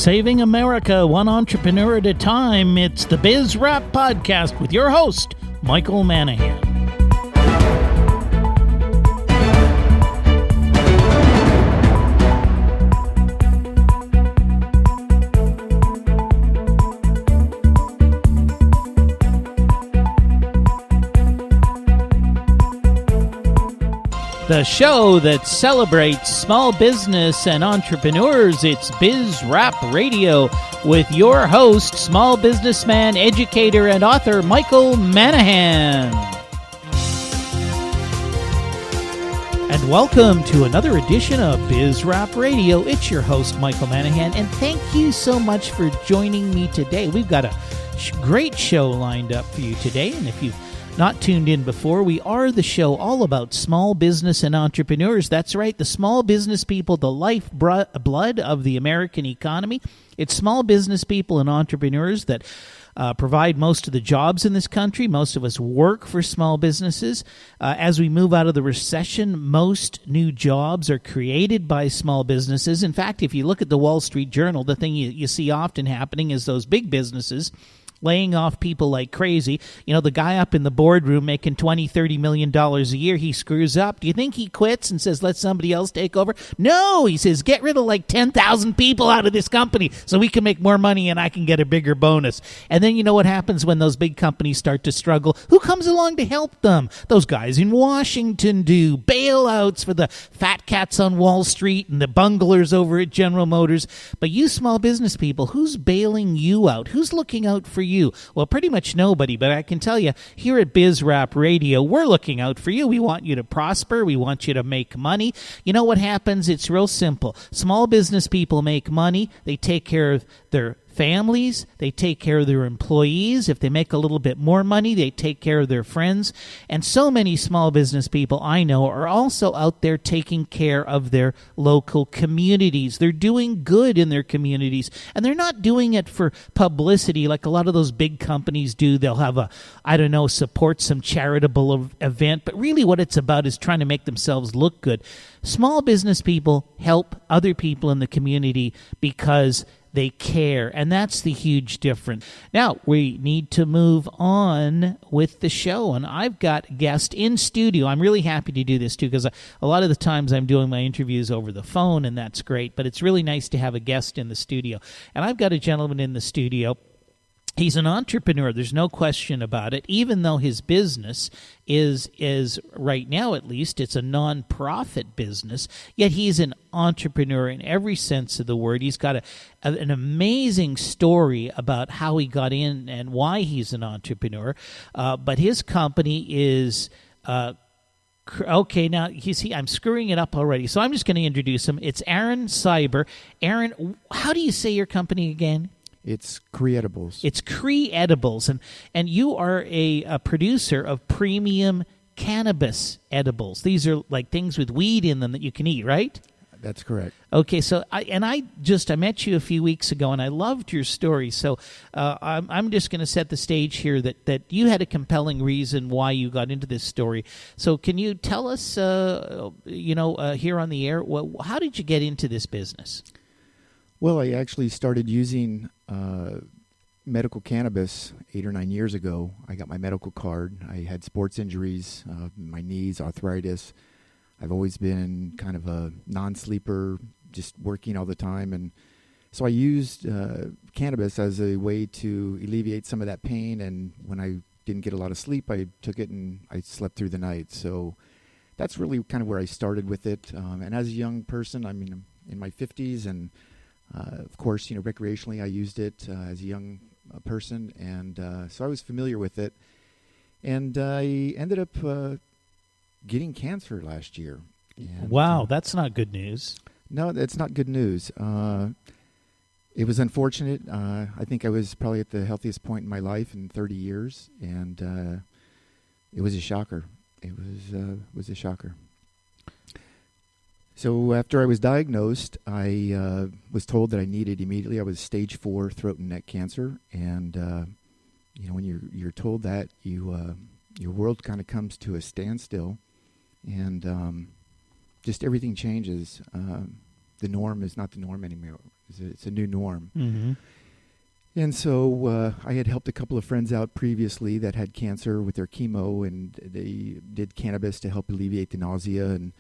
Saving America one entrepreneur at a time. It's the Biz Rap Podcast with your host, Michael Manahan. The show that celebrates small business and entrepreneurs. It's Biz Rap Radio with your host, small businessman, educator, and author, Michael Manahan. And welcome to another edition of Biz Rap Radio. It's your host, Michael Manahan, and thank you so much for joining me today. We've got a great show lined up for you today, and if you've not tuned in before, we are the show all about small business and entrepreneurs. That's right, the small business people, the lifeblood of the American economy. It's small business people and entrepreneurs that provide most of the jobs in this country. Most of us work for small businesses. As we move out of the recession, most new jobs are created by small businesses. In fact, if you look at the Wall Street Journal, the thing you see often happening is those big businesses laying off people like crazy. You know, the guy up in the boardroom making $20, $30 million a year, he screws up. Do you think he quits and says, let somebody else take over? No, he says, get rid of like 10,000 people out of this company so we can make more money and I can get a bigger bonus. And then you know what happens when those big companies start to struggle? Who comes along to help them? Those guys in Washington do. Bailouts for the fat cats on Wall Street and the bunglers over at General Motors. But you small business people, who's bailing you out? Who's looking out for you? Well, pretty much nobody, but I can tell you, here at Biz Rap Radio, we're looking out for you. We want you to prosper. We want you to make money. You know what happens? It's real simple. Small business people make money. They take care of their families, they take care of their employees. If they make a little bit more money, they take care of their friends. And so many small business people I know are also out there taking care of their local communities. They're doing good in their communities, and they're not doing it for publicity like a lot of those big companies do. They'll have support some charitable event, but really what it's about is trying to make themselves look good. Small business people help other people in the community because they care, and that's the huge difference. Now, we need to move on with the show, and I've got a guest in studio. I'm really happy to do this, too, because a lot of the times I'm doing my interviews over the phone, and that's great, but it's really nice to have a guest in the studio. And I've got a gentleman in the studio. He's an entrepreneur. There's no question about it. Even though his business is right now, at least, it's a non-profit business, yet he's an entrepreneur in every sense of the word. He's got an amazing story about how he got in and why he's an entrepreneur. But his company is... Okay, now, you see, I'm screwing it up already, so I'm just going to introduce him. It's Aaron Ceber. Aaron, how do you say your company again? It's Cree-edibles. It's Cree-edibles, and you are a producer of premium cannabis edibles. These are like things with weed in them that you can eat, right? That's correct. Okay, so I met you a few weeks ago, and I loved your story. So I'm just going to set the stage here that you had a compelling reason why you got into this story. So can you tell us, here on the air, how did you get into this business? Well, I actually started using medical cannabis 8 or 9 years ago. I got my medical card. I had sports injuries, my knees, arthritis. I've always been kind of a non-sleeper, just working all the time. And so I used cannabis as a way to alleviate some of that pain. And when I didn't get a lot of sleep, I took it and I slept through the night. So that's really kind of where I started with it. And as a young person, I'm in my 50s, and of course, recreationally, I used it as a young person, and so I was familiar with it. And I ended up getting cancer last year. And, wow, that's not good news. No, that's not good news. It was unfortunate. I think I was probably at the healthiest point in my life in 30 years, and it was a shocker. It was a shocker. So after I was diagnosed, I was told that I needed immediately. I was stage 4 throat and neck cancer, and when you're told that, your world kind of comes to a standstill, and just everything changes. the norm is not the norm anymore. It's a new norm. Mm-hmm. And so I had helped a couple of friends out previously that had cancer with their chemo, and they did cannabis to help alleviate the nausea and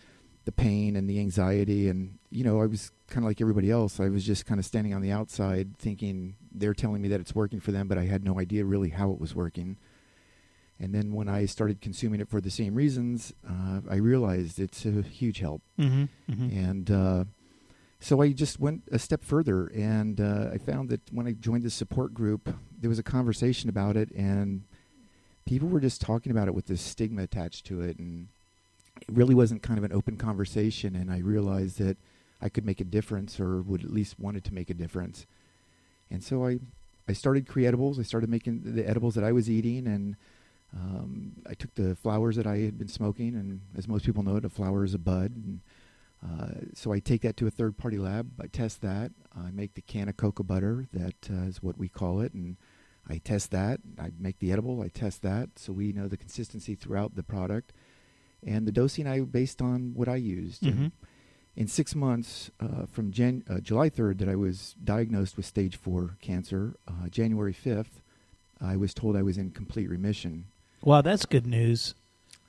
the pain and the anxiety. And, I was kind of like everybody else. I was just kind of standing on the outside thinking they're telling me that it's working for them, but I had no idea really how it was working. And then when I started consuming it for the same reasons, I realized it's a huge help. Mm-hmm. Mm-hmm. And so I just went a step further, and I found that when I joined the support group, there was a conversation about it, and people were just talking about it with this stigma attached to it, and it really wasn't kind of an open conversation, and I realized that I could make a difference, or would at least wanted to make a difference. And so I started Creedibles. I started making the edibles that I was eating, and I took the flowers that I had been smoking, and as most people know, a flower is a bud, and so I take that to a third-party lab. I test that. I make the can of cocoa butter. That is what we call it. And I test that. I make the edible. I test that. So we know the consistency throughout the product. And the dosing I based on what I used. Mm-hmm. And in 6 months, from July 3rd that I was diagnosed with stage 4 cancer, January 5th, I was told I was in complete remission. Wow, that's good news.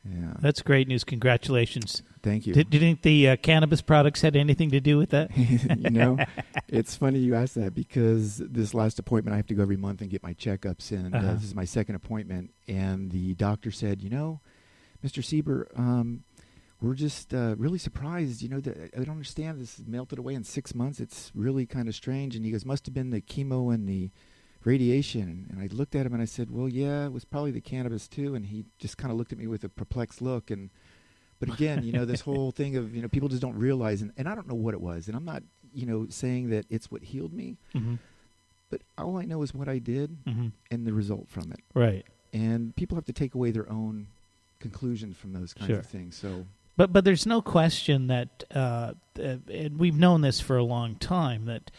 Yeah. That's great news. Congratulations. Thank you. Do you think the cannabis products had anything to do with that? It's funny you ask that, because this last appointment, I have to go every month and get my checkups in. This is my second appointment, and the doctor said, Mr. Ceber, we're just really surprised. That I don't understand. This melted away in 6 months. It's really kind of strange. And he goes, must have been the chemo and the radiation. And I looked at him and I said, well, yeah, it was probably the cannabis too. And he just kind of looked at me with a perplexed look. But again, this whole thing of, people just don't realize, and I don't know what it was. And I'm not, saying that it's what healed me, Mm-hmm. but all I know is what I did Mm-hmm. and the result from it. Right. And people have to take away their own conclusions from those kinds Sure. of things. So, But there's no question that, and we've known this for a long time, that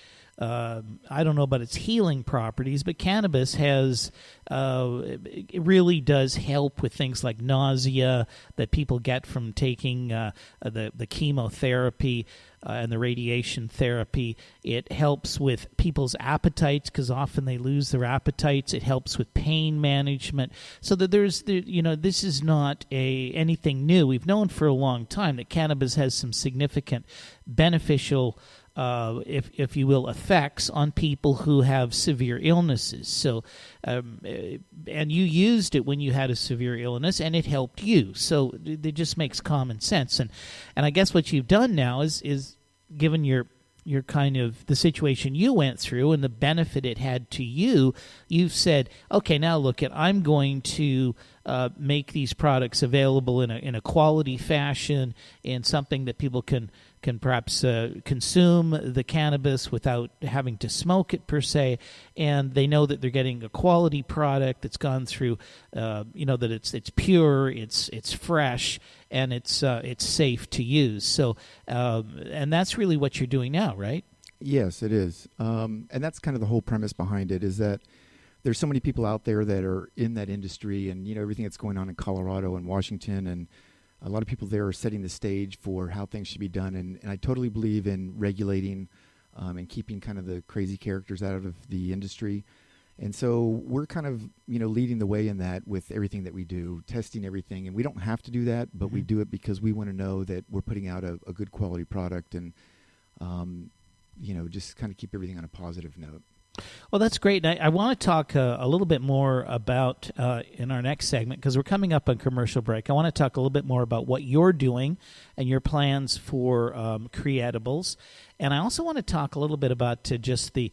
I don't know about its healing properties, but cannabis has it really does help with things like nausea that people get from taking the chemotherapy and the radiation therapy. It helps with people's appetites, because often they lose their appetites. It helps with pain management. So that this is not anything new. We've known for a long time that cannabis has some significant beneficial if you will, effects on people who have severe illnesses. So, and you used it when you had a severe illness, and it helped you. So it just makes common sense. And I guess what you've done now is given your kind of the situation you went through and the benefit it had to you, you've said, okay, now look I'm going to make these products available in a quality fashion, in something that people can perhaps consume the cannabis without having to smoke it per se, and they know that they're getting a quality product that's gone through, that it's pure, it's fresh, and it's safe to use. So, and that's really what you're doing now, right? Yes, it is. And that's kind of the whole premise behind it, is that there's so many people out there that are in that industry, and everything that's going on in Colorado and Washington, and a lot of people there are setting the stage for how things should be done. And I totally believe in regulating and keeping kind of the crazy characters out of the industry. And so we're kind of, leading the way in that with everything that we do, testing everything. And we don't have to do that, but we do it because we want to know that we're putting out a good quality product, and, just kind of keep everything on a positive note. Well, that's great. I want to talk a little bit more about, in our next segment, because we're coming up on commercial break, I want to talk a little bit more about what you're doing and your plans for Creedibles. And I also want to talk a little bit about just the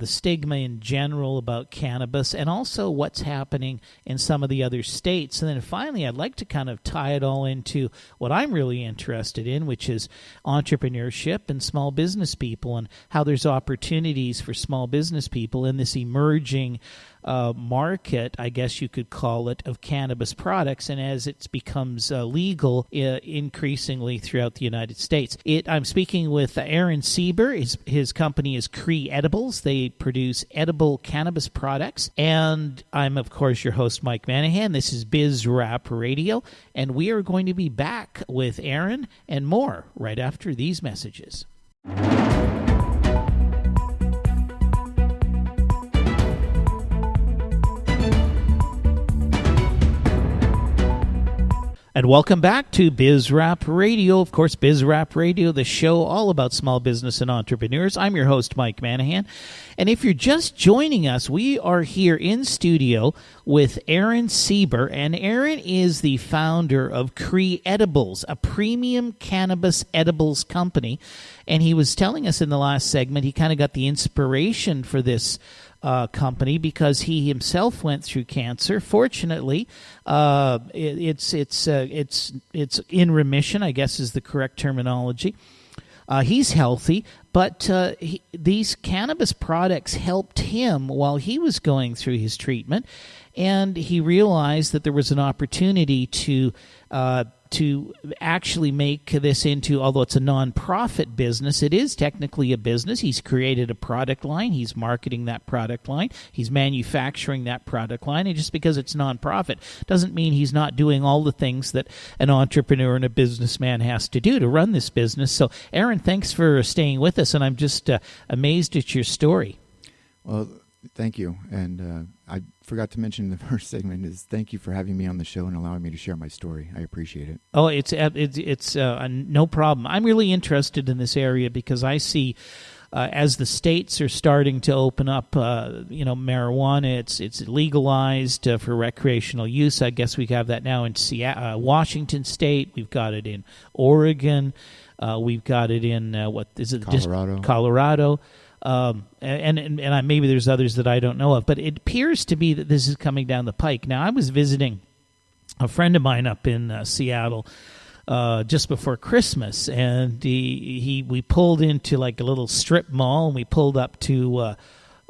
stigma in general about cannabis, and also what's happening in some of the other states. And then finally, I'd like to kind of tie it all into what I'm really interested in, which is entrepreneurship and small business people, and how there's opportunities for small business people in this emerging market, I guess you could call it, of cannabis products, and as it becomes legal increasingly throughout the United States. I'm speaking with Aaron Ceber. His company is Creedibles. They produce edible cannabis products, and I'm, of course, your host, Mike Manahan. This is Biz Rap Radio, and we are going to be back with Aaron and more right after these messages. And welcome back to BizRap Radio. Of course, BizRap Radio, the show all about small business and entrepreneurs. I'm your host, Mike Manahan. And if you're just joining us, we are here in studio with Aaron Ceber. And Aaron is the founder of Cree Edibles, a premium cannabis edibles company. And he was telling us in the last segment, he kind of got the inspiration for this company because he himself went through cancer. Fortunately, it's in remission, I guess is the correct terminology. He's healthy, but these cannabis products helped him while he was going through his treatment, and he realized that there was an opportunity to actually make this into, although it's a non-profit business, it is technically a business. He's created a product line. He's marketing that product line. He's manufacturing that product line. And just because it's non-profit doesn't mean he's not doing all the things that an entrepreneur and a businessman has to do to run this business. So, Aaron, thanks for staying with us, and I'm just amazed at your story. Well, thank you. And I forgot to mention in the first segment is thank you for having me on the show and allowing me to share my story. I appreciate it. Oh, it's no problem. I'm really interested in this area because I see as the states are starting to open up, marijuana, it's legalized for recreational use. I guess we have that now in Washington State. We've got it in Oregon. We've got it in Colorado. And maybe there's others that I don't know of, but it appears to be that this is coming down the pike. Now, I was visiting a friend of mine up in Seattle just before Christmas, and we pulled into like a little strip mall, and we pulled up to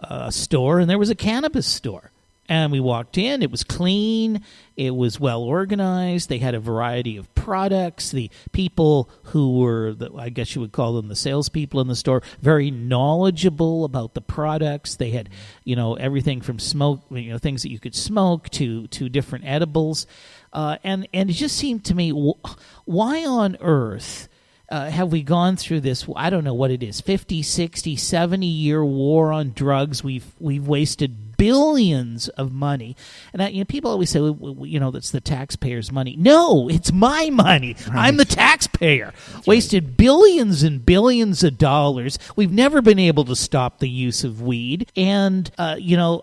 a store, and there was a cannabis store. And we walked in. It was clean. It was well organized. They had a variety of products. The people who were, I guess you would call them the salespeople in the store, very knowledgeable about the products. They had, everything from smoke, things that you could smoke to different edibles. And it just seemed to me, why on earth have we gone through this, I don't know what it is, 50, 60, 70-year war on drugs? We've wasted billions of money. And people always say, that's the taxpayers' money. No, it's my money. Right. I'm the taxpayer. That's wasted right. Billions and billions of dollars. We've never been able to stop the use of weed. And, look,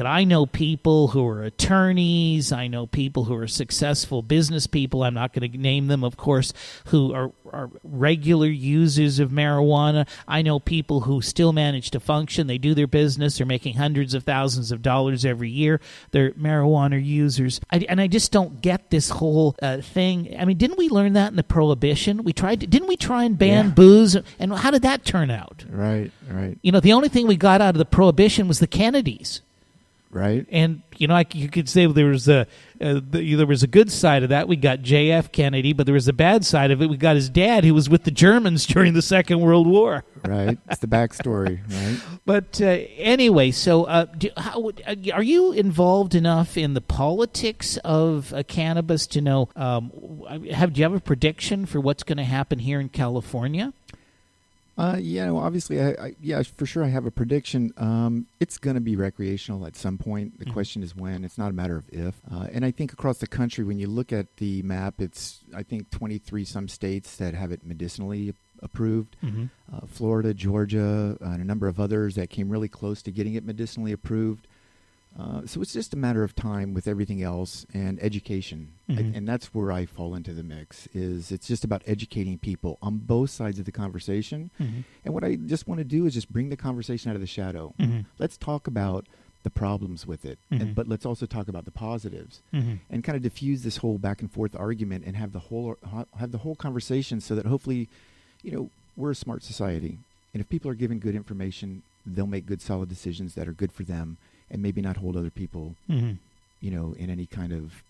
I know people who are attorneys. I know people who are successful business people. I'm not going to name them, of course, who are regular users of marijuana. I know people who still manage to function. They do their business. They're making hundreds of thousands of dollars every year. They're marijuana users. I just don't get this whole thing. I mean, didn't we learn that in the Prohibition? Didn't we try and ban booze? And how did that turn out? Right. The only thing we got out of the Prohibition was the Kennedys. Right. And, you could say there was a good side of that. We got J.F. Kennedy, but there was a bad side of it. We got his dad, who was with the Germans during the Second World War. Right. It's the backstory, right? But anyway, so are you involved enough in the politics of cannabis to know, do you have a prediction for what's going to happen here in California? Obviously, for sure I have a prediction. It's going to be recreational at some point. The question is when. It's not a matter of if. And I think across the country, when you look at the map, it's, I think, 23 some states that have it medicinally approved. Mm-hmm. Florida, Georgia, and a number of others that came really close to getting it medicinally approved. So it's just a matter of time with everything else and education. Mm-hmm. And that's where I fall into the mix, is it's just about educating people on both sides of the conversation. Mm-hmm. And what I just want to do is just bring the conversation out of the shadow. Mm-hmm. Let's talk about the problems with it, but let's also talk about the positives, and kind of diffuse this whole back and forth argument and have the whole conversation, so that hopefully, we're a smart society. And if people are given good information, they'll make good, solid decisions that are good for them, and maybe not hold other people, in any kind of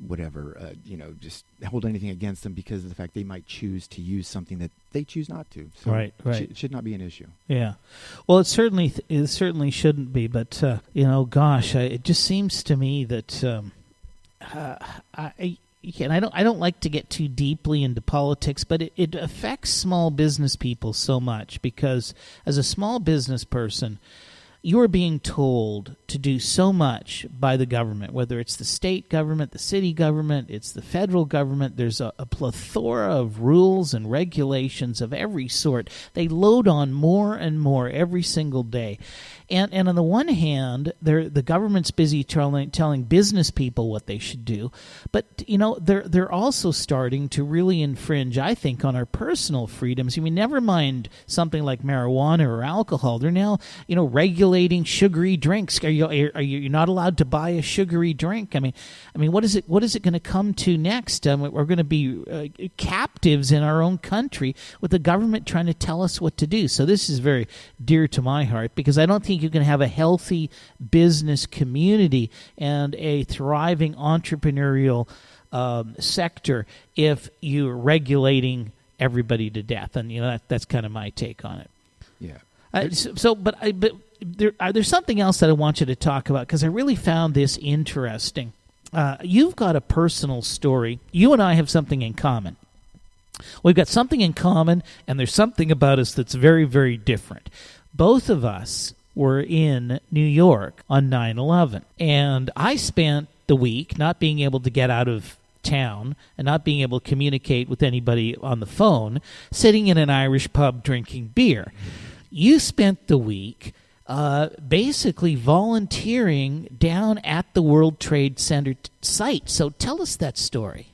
whatever, just hold anything against them because of the fact they might choose to use something that they choose not to. So right. It should not be an issue. Yeah. Well, it certainly shouldn't be, but, it just seems to me that I don't like to get too deeply into politics, but it affects small business people so much, because as a small business person, you are being told to do so much by the government, whether it's the state government, the city government, it's the federal government. There's a plethora of rules and regulations of every sort. They load on more and more every single day. And on the one hand, the government's busy telling business people what they should do, but they're also starting to really infringe, I think, on our personal freedoms. I mean, never mind something like marijuana or alcohol. They're now regulating sugary drinks. Are you not allowed to buy a sugary drink? I mean, what is it going to come to next? We're going to be captives in our own country with the government trying to tell us what to do. So this is very dear to my heart, because I don't think you can have a healthy business community and a thriving entrepreneurial sector if you're regulating everybody to death. And that's kind of my take on it. Yeah. There's something else that I want you to talk about, because I really found this interesting. You've got a personal story. You and I have something in common. We've got something in common, and there's something about us that's very, very different. Both of us were in New York on 9/11, and I spent the week not being able to get out of town and not being able to communicate with anybody on the phone, sitting in an Irish pub drinking beer. You spent the week basically volunteering down at the World Trade Center site. So tell us that story.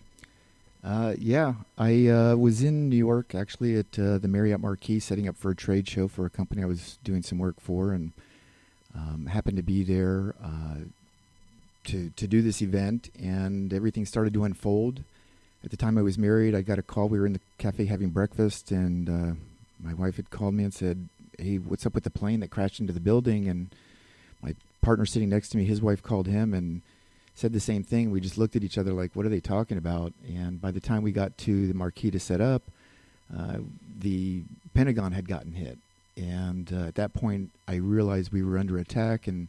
Yeah, I was in New York, actually, at the Marriott Marquis, setting up for a trade show for a company I was doing some work for, and happened to be there to do this event, and everything started to unfold. At the time I was married, I got a call. We were in the cafe having breakfast, and my wife had called me and said, "Hey, what's up with the plane that crashed into the building?" And my partner sitting next to me, his wife called him and said the same thing. We just looked at each other like, what are they talking about? And by the time we got to the Marquis to set up, the Pentagon had gotten hit. And at that point, I realized we were under attack. And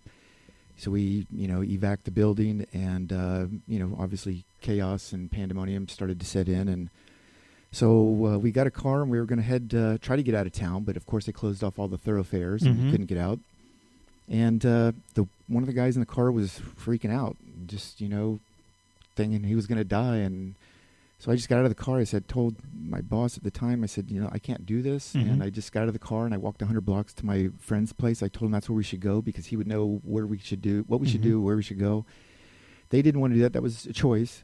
so we, evac the building. And, obviously chaos and pandemonium started to set in. And so we got a car, and we were going to try to get out of town. But, of course, they closed off all the thoroughfares, and we couldn't get out. And one of the guys in the car was freaking out, just, thinking he was going to die. And so I just got out of the car. Told my boss at the time, I said, I can't do this. Mm-hmm. And I just got out of the car, and I walked 100 blocks to my friend's place. I told him that's where we should go, because he would know where we should do, what we should do, where we should go. They didn't want to do that. That was a choice.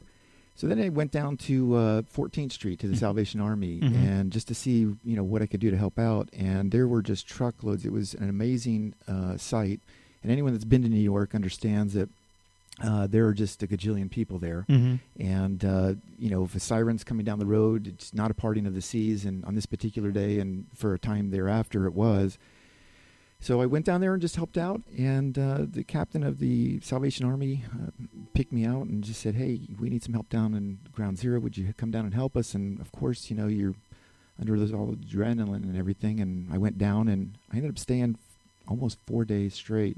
So then I went down to 14th Street to the Salvation Army, and just to see, what I could do to help out. And there were just truckloads. It was an amazing sight. And anyone that's been to New York understands that there are just a gajillion people there. And, if a siren's coming down the road, it's not a parting of the seas. And on this particular day, and for a time thereafter, it was. So I went down there and just helped out, and the captain of the Salvation Army picked me out and just said, "Hey, we need some help down in Ground Zero. Would you come down and help us?" And of course, you're under all adrenaline and everything. And I went down, and I ended up staying almost 4 days straight,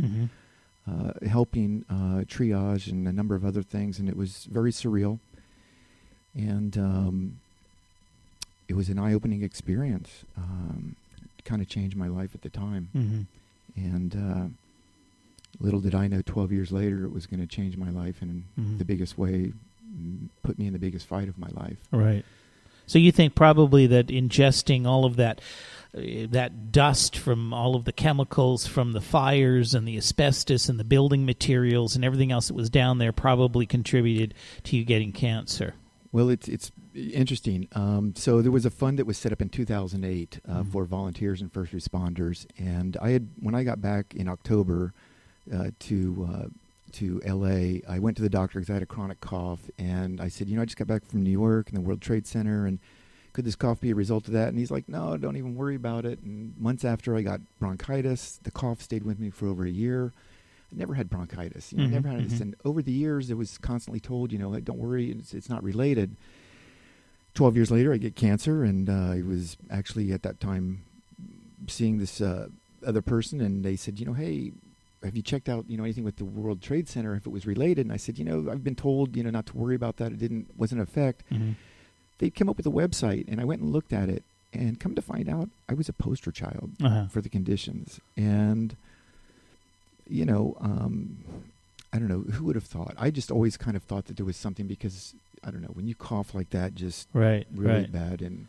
helping triage and a number of other things, and it was very surreal. And it was an eye-opening experience. Kind of changed my life at the time. And little did I know 12 years later it was going to change my life in the biggest way, put me in the biggest fight of my life. Right. So you think probably that ingesting all of that dust from all of the chemicals from the fires and the asbestos and the building materials and everything else that was down there probably contributed to you getting cancer. Well, it's interesting. So there was a fund that was set up in 2008 for volunteers and first responders, and when I got back in October to L.A., I went to the doctor because I had a chronic cough, and I said, I just got back from New York and the World Trade Center, and could this cough be a result of that? And he's like, no, don't even worry about it. And months after, I got bronchitis. The cough stayed with me for over a year. I never had bronchitis. I never had this. And over the years, it was constantly told, don't worry, it's not related. 12 years later, I get cancer, and I was actually at that time seeing this other person, and they said, hey, have you checked out, anything with the World Trade Center, if it was related? And I said, I've been told, not to worry about that. It wasn't an effect. They came up with a website, and I went and looked at it, and come to find out, I was a poster child for the conditions. And you know, I don't know, who would have thought? I just always kind of thought that there was something because, I don't know, when you cough like that, just Right, really right. bad. And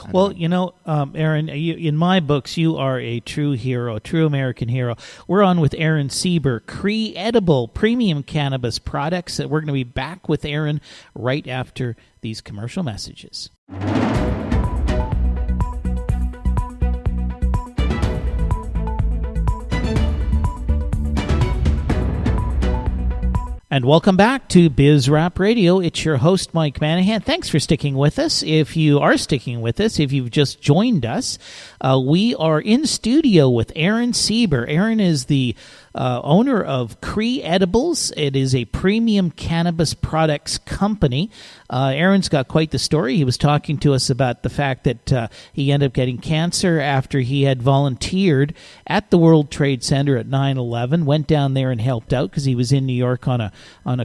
I Well, don't know. Aaron, in my books, you are a true hero, a true American hero. We're on with Aaron Ceber, Cree Edible Premium Cannabis Products. We're going to be back with Aaron right after these commercial messages. And welcome back to Biz Rap Radio. It's your host, Mike Manahan. Thanks for sticking with us. If you are sticking with us, if you've just joined us, we are in studio with Aaron Ceber. Aaron is the owner of Cree Edibles. It is a premium cannabis products company. Aaron's got quite the story. He was talking to us about the fact that he ended up getting cancer after he had volunteered at the World Trade Center at 9/11, went down there and helped out because he was in New York on a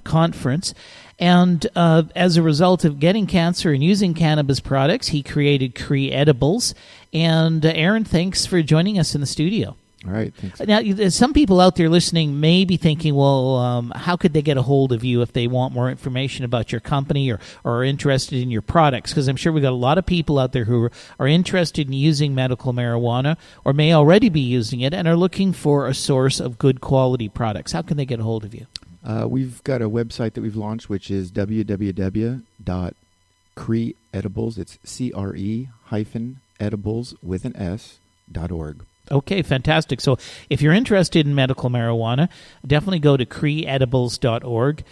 conference. And as a result of getting cancer and using cannabis products, he created Cree Edibles. And Aaron, thanks for joining us in the studio. All right, thanks. Now, some people out there listening may be thinking, well, how could they get a hold of you if they want more information about your company or are interested in your products? Because I'm sure we've got a lot of people out there who are interested in using medical marijuana or may already be using it and are looking for a source of good quality products. How can they get a hold of you? We've got a website that we've launched, which is www.creedibles. It's CRE-edibles with an S.org. Okay, fantastic. So if you're interested in medical marijuana, definitely go to creedibles.org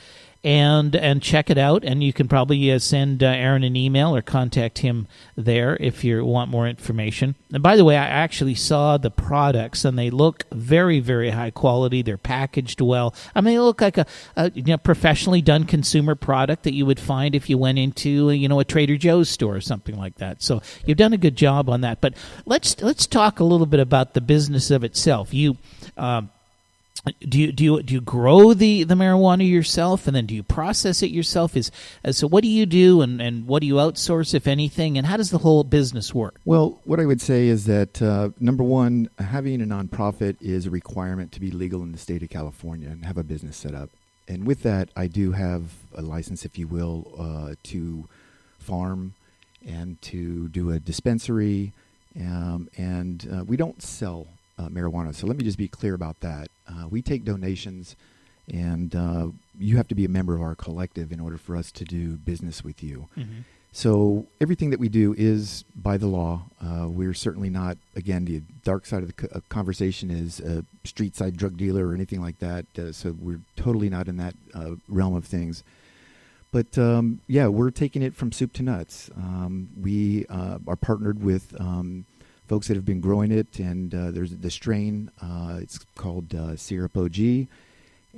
and check it out. And you can probably send Aaron an email or contact him there if you want more information. And by the way, I actually saw the products, and they look very, very high quality. They're packaged well. I mean, they look like a professionally done consumer product that you would find if you went into a Trader Joe's store or something like that. So you've done a good job on that. But let's talk a little bit about the business of itself. You Do you grow the marijuana yourself, and then do you process it yourself? So what do you do, and what do you outsource, if anything, and how does the whole business work? Well, what I would say is that, number one, having a nonprofit is a requirement to be legal in the state of California and have a business set up. And with that, I do have a license, if you will, to farm and to do a dispensary, and we don't sell marijuana. So let me just be clear about that. We take donations, and you have to be a member of our collective in order for us to do business with you. Mm-hmm. So everything that we do is by the law. We're certainly not, again, the dark side of the conversation is a street side drug dealer or anything like that. So we're totally not in that realm of things. But yeah, we're taking it from soup to nuts. We are partnered with folks that have been growing it, and there's the strain. It's called Syrup OG,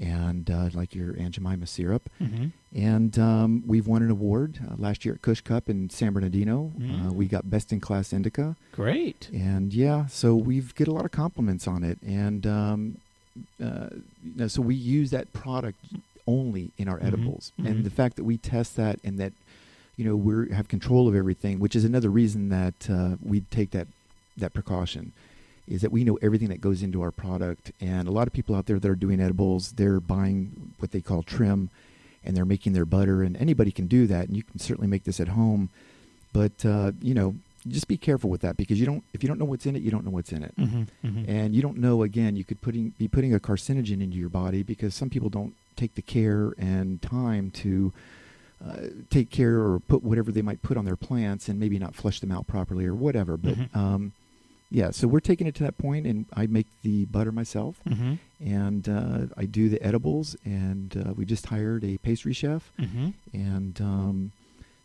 and like your Aunt Jemima syrup. Mm-hmm. And we've won an award last year at Kush Cup in San Bernardino. Mm. We got Best in Class Indica. Great. And yeah, so we get a lot of compliments on it, and so we use that product only in our edibles. Mm-hmm. And the fact that we test that, and that we have control of everything, which is another reason that we take that precaution, is that we know everything that goes into our product. And a lot of people out there that are doing edibles, they're buying what they call trim, and they're making their butter, and anybody can do that, and you can certainly make this at home. But just be careful with that, because if you don't know what's in it, you don't know what's in it. Mm-hmm, mm-hmm. And you don't know, again, you could be putting a carcinogen into your body, because some people don't take the care and time to take care or put whatever they might put on their plants, and maybe not flush them out properly or whatever. But mm-hmm. Yeah, so we're taking it to that point, and I make the butter myself, mm-hmm. and I do the edibles, and we just hired a pastry chef, mm-hmm. and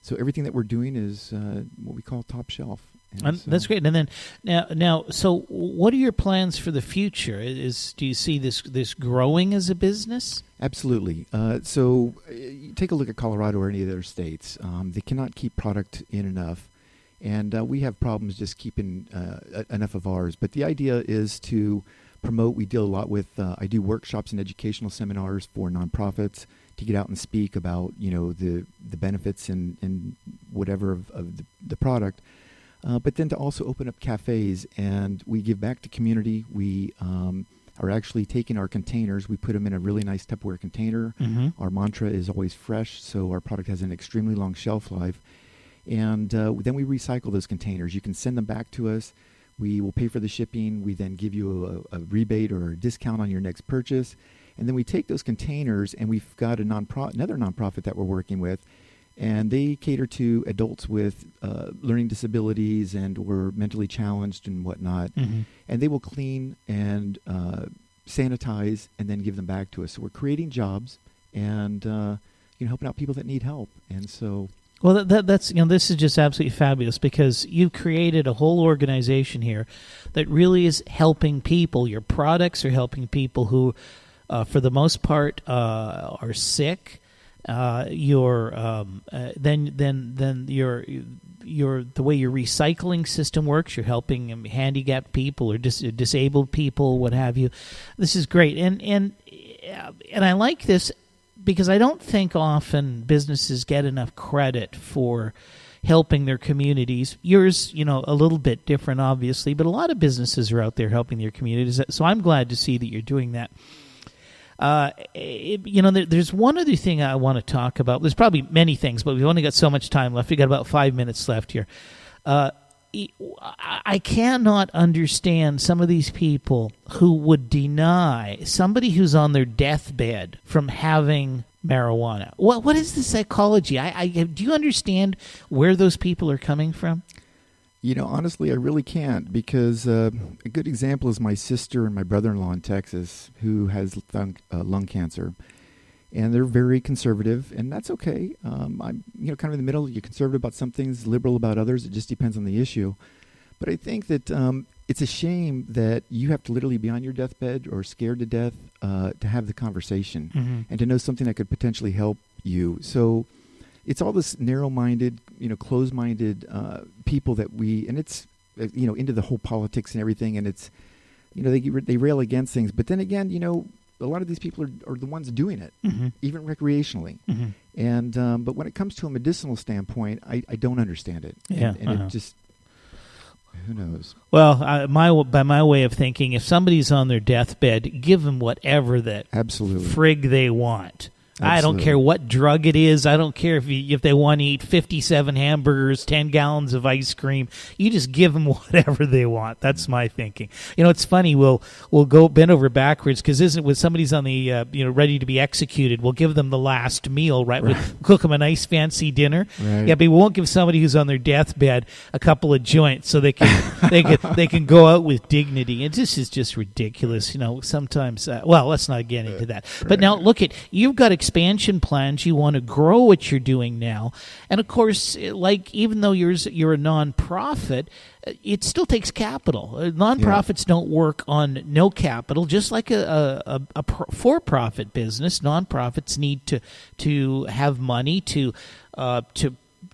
so everything that we're doing is what we call top shelf. And that's great. And then now, so what are your plans for the future? Do you see this growing as a business? Absolutely. So take a look at Colorado or any of the other states. They cannot keep product in enough. And we have problems just keeping enough of ours. But the idea is to promote. We deal a lot with, I do workshops and educational seminars for nonprofits to get out and speak about, the benefits and whatever of the product. But then to also open up cafes, and we give back to community. We are actually taking our containers. We put them in a really nice Tupperware container. Our mantra is always fresh, so our product has an extremely long shelf life. And then we recycle those containers. You can send them back to us. We will pay for the shipping. We then give you a rebate or a discount on your next purchase. And then we take those containers, and we've got another nonprofit that we're working with, and they cater to adults with learning disabilities and or mentally challenged and whatnot. And they will clean and sanitize and then give them back to us. So we're creating jobs and helping out people that need help. And so... Well, that's this is just absolutely fabulous, because you've created a whole organization here that really is helping people. Your products are helping people who, for the most part, are sick. Then the way your recycling system works, you're helping handicapped people or disabled people, what have you. This is great, and I like this, because I don't think often businesses get enough credit for helping their communities. Yours, a little bit different, obviously, but a lot of businesses are out there helping their communities. So I'm glad to see that you're doing that. There's one other thing I want to talk about. There's probably many things, but we've only got so much time left. We've got about 5 minutes left here. I cannot understand some of these people who would deny somebody who's on their deathbed from having marijuana. What is the psychology? Do you understand where those people are coming from? Honestly, I really can't, because a good example is my sister and my brother-in-law in Texas, who has lung cancer. And they're very conservative, and that's okay. I'm, kind of in the middle. You're conservative about some things, liberal about others. It just depends on the issue. But I think that it's a shame that you have to literally be on your deathbed or scared to death to have the conversation and to know something that could potentially help you. So it's all this narrow-minded, closed-minded people that and it's, into the whole politics and everything, and it's, they rail against things. But then again, a lot of these people are the ones doing it, even recreationally. And but when it comes to a medicinal standpoint, I don't understand it. And it just, who knows? Well, by my way of thinking, if somebody's on their deathbed, give them whatever that frig they want. Absolutely. I don't care what drug it is. I don't care if they want to eat 57 hamburgers, 10 gallons of ice cream. You just give them whatever they want. That's my thinking. It's funny. We'll go bend over backwards, because when somebody's on the ready to be executed, we'll give them the last meal, right? We'll cook them a nice fancy dinner. Right. Yeah, but we won't give somebody who's on their deathbed a couple of joints so they can go out with dignity. And this is just ridiculous. Sometimes. Let's not get into that. But now look you've got expansion plans. You want to grow what you're doing now, and of course, even though you're a nonprofit, it still takes capital. Nonprofits don't work on no capital. Just like a for-profit business, nonprofits need to have money to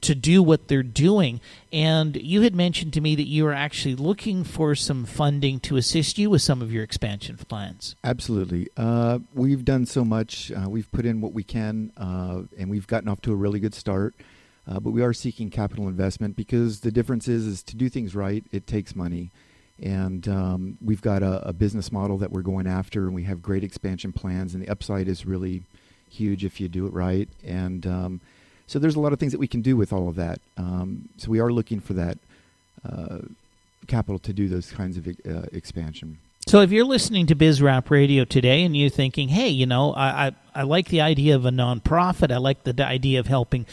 do what they're doing. And you had mentioned to me that you are actually looking for some funding to assist you with some of your expansion plans. Absolutely. We've done so much. We've put in what we can, and we've gotten off to a really good start. But we are seeking capital investment, because the difference is to do things right, it takes money. And we've got a business model that we're going after, and we have great expansion plans, and the upside is really huge if you do it right. And so there's a lot of things that we can do with all of that. So we are looking for that capital to do those kinds of expansion. So if you're listening to BizRap Radio today and you're thinking, hey, I like the idea of a nonprofit. I like the idea of helping,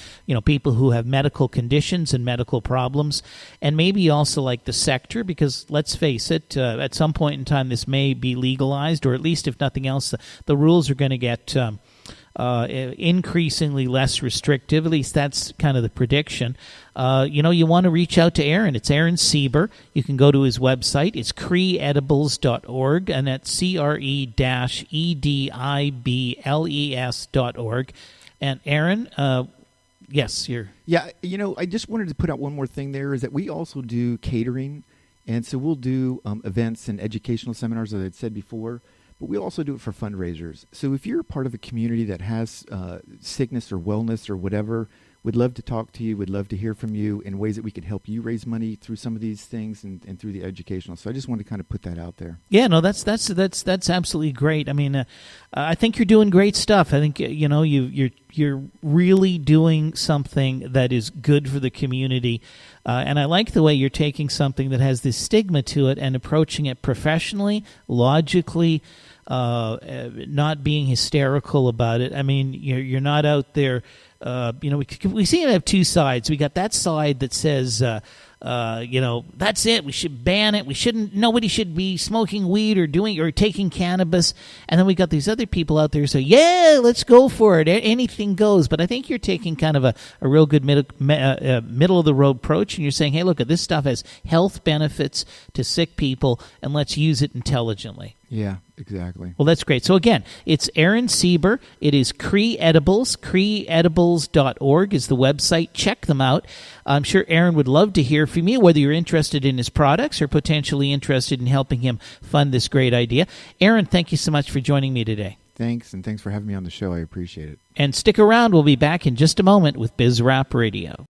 people who have medical conditions and medical problems, and maybe you also like the sector, because let's face it, at some point in time this may be legalized, or at least if nothing else, the rules are going to get increasingly less restrictive. At least that's kind of the prediction. You want to reach out to Aaron. It's Aaron Ceber. You can go to his website. It's creedibles.org, and that's CRE-EDIBLES.org. And Aaron, yes, you're... Yeah, I just wanted to put out one more thing there, is that we also do catering. And so we'll do events and educational seminars, as I'd said before. But we also do it for fundraisers. So if you're part of a community that has sickness or wellness or whatever, We'd love to talk to you. We'd love to hear from you in ways that we can help you raise money through some of these things and through the educational. So I just wanted to kind of put that out there. Yeah, no, that's absolutely great. I mean, I think you're doing great stuff. I think you're really doing something that is good for the community, and I like the way you're taking something that has this stigma to it and approaching it professionally, logically, not being hysterical about it. I mean, you're not out there. We seem to have two sides. We got that side that says, that's it. We should ban it. Nobody should be smoking weed or taking cannabis. And then we got these other people out there who say, yeah, let's go for it. Anything goes. But I think you're taking kind of a real good middle of the road approach, and you're saying, hey, look, this stuff has health benefits to sick people, and let's use it intelligently. Yeah, exactly. Well, that's great. So again, it's Aaron Ceber. It is Cree Edibles. CreeEdibles.org is the website. Check them out. I'm sure Aaron would love to hear from you, whether you're interested in his products or potentially interested in helping him fund this great idea. Aaron, thank you so much for joining me today. Thanks, and thanks for having me on the show. I appreciate it. And stick around. We'll be back in just a moment with BizRap Radio.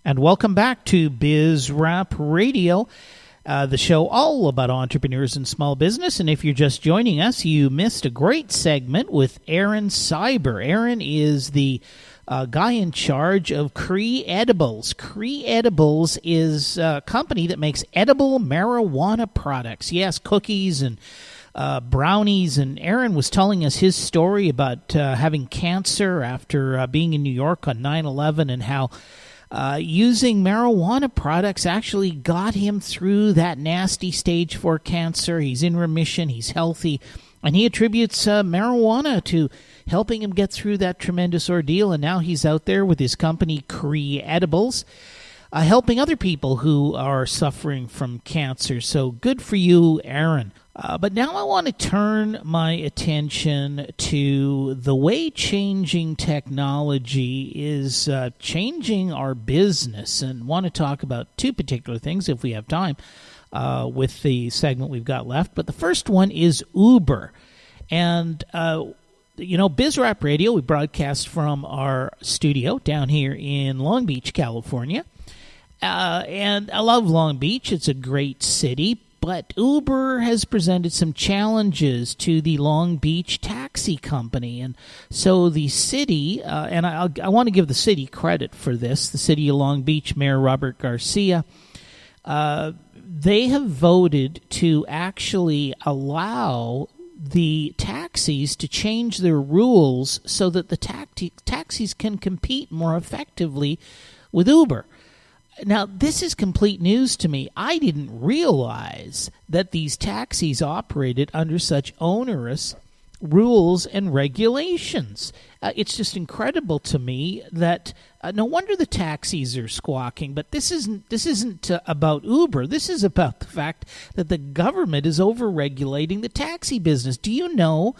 And welcome back to BizRap Radio, the show all about entrepreneurs and small business. And if you're just joining us, you missed a great segment with Aaron Ceber. Aaron is the guy in charge of Cree Edibles. Cree Edibles is a company that makes edible marijuana products. Yes, cookies and brownies. And Aaron was telling us his story about having cancer after being in New York on 9/11 and how using marijuana products actually got him through that nasty stage 4 cancer. He's in remission. He's healthy. And he attributes marijuana to helping him get through that tremendous ordeal. And now he's out there with his company, Cree Edibles, helping other people who are suffering from cancer. So good for you, Aaron. But now I want to turn my attention to the way changing technology is changing our business, and want to talk about two particular things if we have time with the segment we've got left. But the first one is Uber. And, BizRap Radio, we broadcast from our studio down here in Long Beach, California. And I love Long Beach. It's a great city. But Uber has presented some challenges to the Long Beach taxi company. And so the city, and I want to give the city credit for this, the city of Long Beach, Mayor Robert Garcia, they have voted to actually allow the taxis to change their rules so that the taxis can compete more effectively with Uber. Now, this is complete news to me. I didn't realize that these taxis operated under such onerous rules and regulations. It's just incredible to me that no wonder the taxis are squawking. But this isn't about Uber. This is about the fact that the government is overregulating the taxi business. Do you know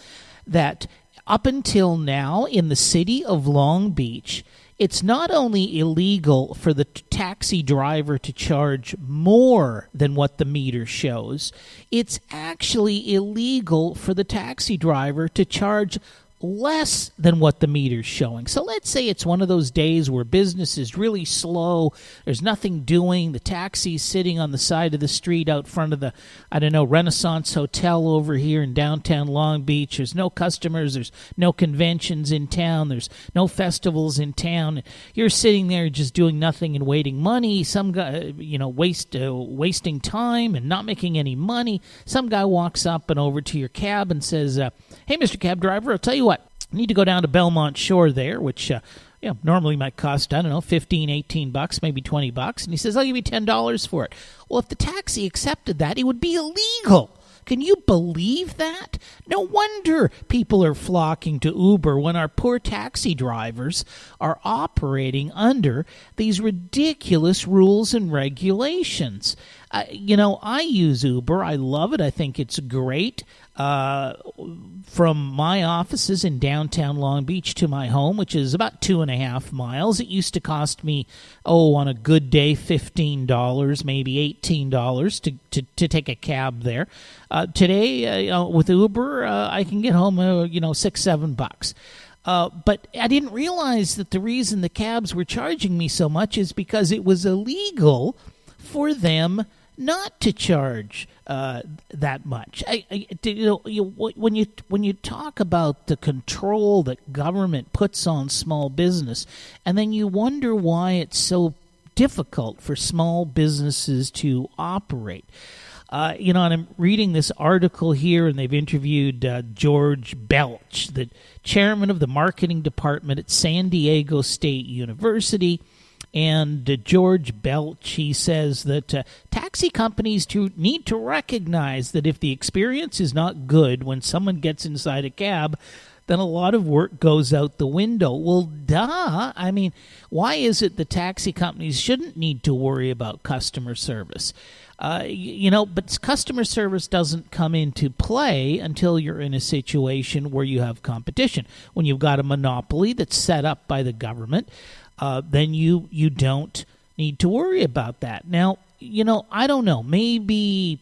that up until now in the city of Long Beach, it's not only illegal for the taxi driver to charge more than what the meter shows, it's actually illegal for the taxi driver to charge less than what the meter's showing. So let's say it's one of those days where business is really slow, there's nothing doing, the taxi's sitting on the side of the street out front of the, Renaissance Hotel over here in downtown Long Beach. There's no customers, there's no conventions in town, there's no festivals in town. You're sitting there just doing nothing and waiting money. Some guy, wasting time and not making any money. Some guy walks up and over to your cab and says, hey, Mr. Cab Driver, I'll tell you what, I need to go down to Belmont Shore there, which normally might cost, $15, $18, maybe $20. And he says, I'll give you $10 for it. Well, if the taxi accepted that, it would be illegal. Can you believe that? No wonder people are flocking to Uber when our poor taxi drivers are operating under these ridiculous rules and regulations. I use Uber. I love it. I think it's great. For from my offices in downtown Long Beach to my home, which is about 2.5 miles, it used to cost me, on a good day, $15, maybe $18 to take a cab there. Today, with Uber, I can get home, $6-7. But I didn't realize that the reason the cabs were charging me so much is because it was illegal for them not to charge that much. When you talk about the control that government puts on small business, and then you wonder why it's so difficult for small businesses to operate. And I'm reading this article here, and they've interviewed George Belch, the chairman of the marketing department at San Diego State University. And George Belch, he says that taxi companies need to recognize that if the experience is not good when someone gets inside a cab, then a lot of work goes out the window. Well, duh. I mean, why is it the taxi companies shouldn't need to worry about customer service? But customer service doesn't come into play until you're in a situation where you have competition. When you've got a monopoly that's set up by the government, then you don't need to worry about that. Now, I don't know, maybe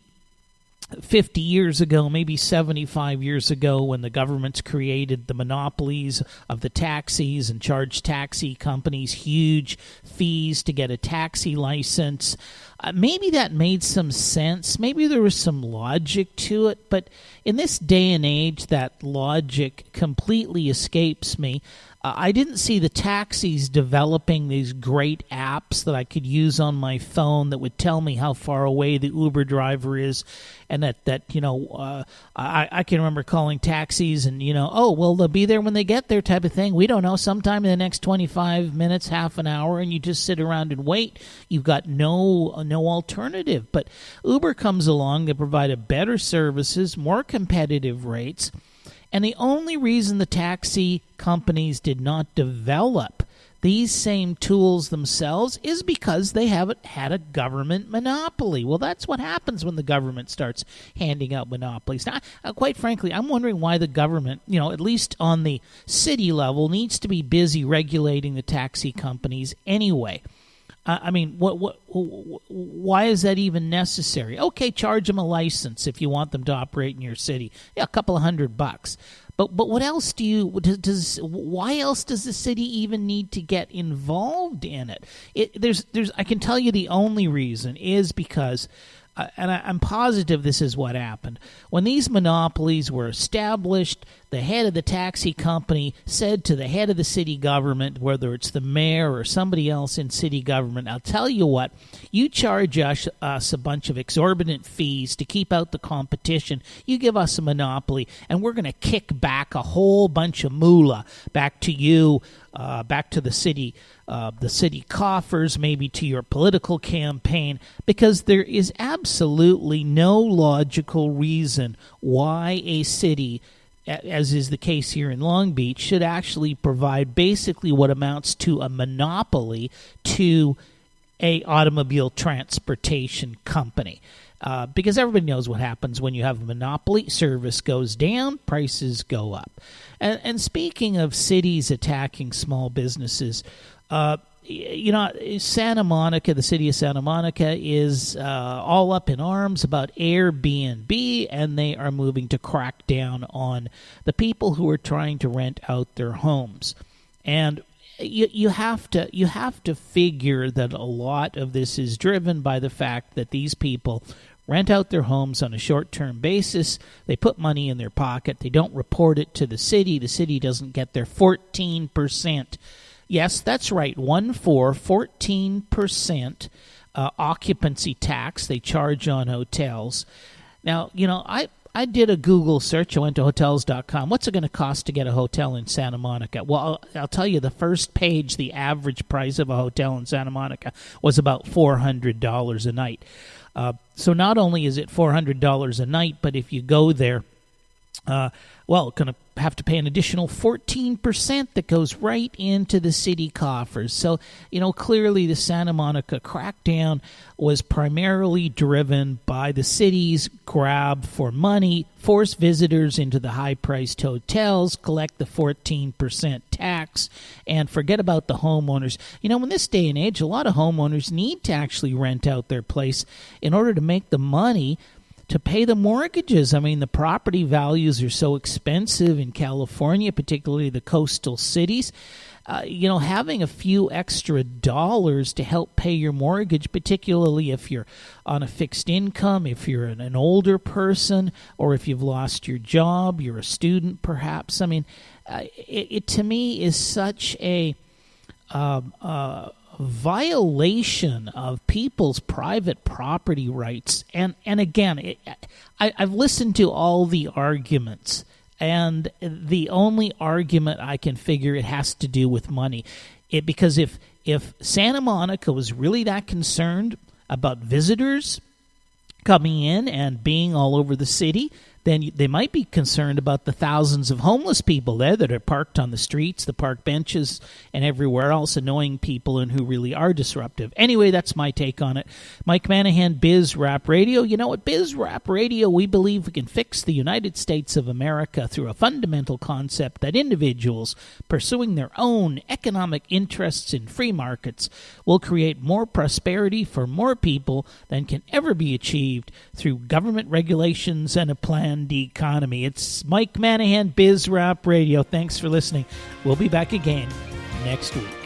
50 years ago, maybe 75 years ago, when the governments created the monopolies of the taxis and charged taxi companies huge fees to get a taxi license, maybe that made some sense. Maybe there was some logic to it. But in this day and age, that logic completely escapes me. I didn't see the taxis developing these great apps that I could use on my phone that would tell me how far away the Uber driver is, and I can remember calling taxis and, they'll be there when they get there type of thing. We don't know, sometime in the next 25 minutes, half an hour, and you just sit around and wait. You've got no alternative. But Uber comes along, they provide better services, more competitive rates. And the only reason the taxi companies did not develop these same tools themselves is because they haven't had a government monopoly. Well, that's what happens when the government starts handing out monopolies. Now, quite frankly, I'm wondering why the government, at least on the city level, needs to be busy regulating the taxi companies anyway. Why is that even necessary? Okay, charge them a license if you want them to operate in your city. Yeah, a couple of $100. But what else why else does the city even need to get involved in it? I can tell you the only reason is because, and I'm positive this is what happened. When these monopolies were established, the head of the taxi company said to the head of the city government, whether it's the mayor or somebody else in city government, I'll tell you what, you charge us a bunch of exorbitant fees to keep out the competition. You give us a monopoly, and we're going to kick back a whole bunch of moolah back to you, back to the city coffers, maybe to your political campaign, because there is absolutely no logical reason why a city, as is the case here in Long Beach, should actually provide basically what amounts to a monopoly to a automobile transportation company. Because everybody knows what happens when you have a monopoly. Service goes down, prices go up. And speaking of cities attacking small businesses, Santa Monica, the city of Santa Monica, is all up in arms about Airbnb, and they are moving to crack down on the people who are trying to rent out their homes. And you have to figure that a lot of this is driven by the fact that these people rent out their homes on a short-term basis. They put money in their pocket. They don't report it to the city. The city doesn't get their 14%. Yes, that's right, 14% occupancy tax they charge on hotels. Now, I did a Google search. I went to hotels.com. What's it going to cost to get a hotel in Santa Monica? Well, I'll tell you, the first page, the average price of a hotel in Santa Monica was about $400 a night. So not only is it $400 a night, but if you go there going to have to pay an additional 14% that goes right into the city coffers. So, clearly the Santa Monica crackdown was primarily driven by the city's grab for money, force visitors into the high-priced hotels, collect the 14% tax, and forget about the homeowners. In this day and age, a lot of homeowners need to actually rent out their place in order to make the money to pay the mortgages. I mean, the property values are so expensive in California, particularly the coastal cities. Having a few extra dollars to help pay your mortgage, particularly if you're on a fixed income, if you're an older person, or if you've lost your job, you're a student perhaps. I mean, it to me is such a violation of people's private property rights. And again, I've listened to all the arguments, and the only argument I can figure it has to do with money. Because if Santa Monica was really that concerned about visitors coming in and being all over the city, then they might be concerned about the thousands of homeless people there that are parked on the streets, the park benches, and everywhere else, annoying people and who really are disruptive. Anyway, that's my take on it. Mike Manahan, Biz Rap Radio. At Biz Rap Radio, we believe we can fix the United States of America through a fundamental concept that individuals pursuing their own economic interests in free markets will create more prosperity for more people than can ever be achieved through government regulations and a planned economy. It's Mike Manahan, Biz Rap Radio. Thanks for listening. We'll be back again next week.